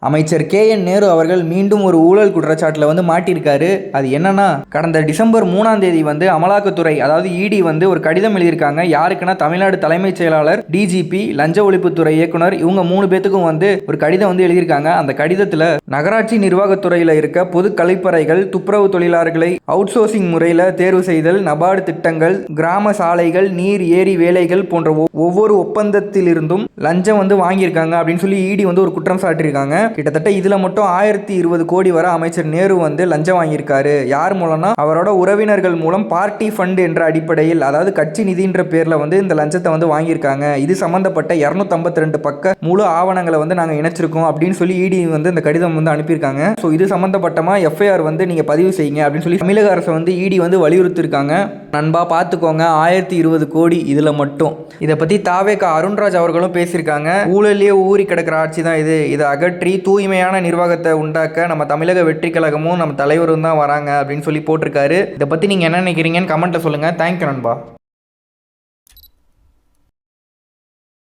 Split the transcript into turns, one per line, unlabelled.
அமைச்சர் KN நேரு அவர்கள் மீண்டும் ஒரு ஊழல் குற்றச்சாட்டில் மாட்டியிருக்காரு. அது என்னன்னா, கடந்த டிசம்பர் 3ஆம் தேதி அமலாக்கத்துறை அதாவது இடி ஒரு கடிதம் எழுதியிருக்காங்க. யாருக்குன்னா தமிழ்நாடு தலைமைச் செயலாளர், DGP, லஞ்ச ஒழிப்புத்துறை இயக்குனர் இவங்க 3 பேத்துக்கும் ஒரு கடிதம் எழுதியிருக்காங்க. அந்த கடிதத்தில் நகராட்சி நிர்வாகத்துறையில் இருக்க பொது கழிப்பறைகள், துப்புரவு தொழிலாளர்களை அவுட் சோர்சிங் முறையில் தேர்வு செய்தல், நபார்டு திட்டங்கள், கிராம சாலைகள், நீர் ஏரி வேலைகள் போன்ற ஒவ்வொரு ஒப்பந்தத்திலிருந்தும் லஞ்சம் வாங்கியிருக்காங்க அப்படின்னு சொல்லி இடி ஒரு குற்றம் சாட்டியிருக்காங்க. கிட்டத்தட்ட இதுல மட்டும் 1020 கோடி வரை அமைச்சர் நேரு லஞ்சம் வாங்கியிருக்காரு. யார் மூலம்னா அவரோட உறவினர்கள் மூலம் பார்ட்டி ஃபண்ட் என்ற அடிப்படையில், அதாவது கட்சி நிதின்ற பேர்ல இந்த லஞ்சத்தை வாங்கியிருக்காங்க. இது சம்பந்தப்பட்ட 252 பக்க முழு ஆவணங்களை நாங்க இணைச்சிருக்கோம் அப்படின்னு சொல்லி இடி இந்த கடிதம் அனுப்பியிருக்காங்க. ஸோ இது சம்பந்தப்பட்டமா FIR நீங்க பதிவு செய்யுங்க அப்படின்னு சொல்லி தமிழக அரசு இடி வலியுறுத்திருக்காங்க. நண்பா பார்த்துக்கோங்க, 1020 கோடி இதுல மட்டும். இதை பத்தி தாவேக அருண்ராஜ் அவர்களும் பேசியிருக்காங்க. ஊழலே ஊறி கிடக்கிற ஆட்சி தான் இது. இதை அகற்றி தூய்மையான நிர்வாகத்தை உண்டாக்க நம்ம தமிழக வெற்றி கழகமும் நம்ம தலைவரும் தான் வராங்க அப்படின்னு சொல்லி போட்டிருக்காரு. இதை பற்றி நீங்கள் என்ன நினைக்கிறீங்கன்னு கமெண்ட்டில் சொல்லுங்கள். தேங்க்யூ நண்பா.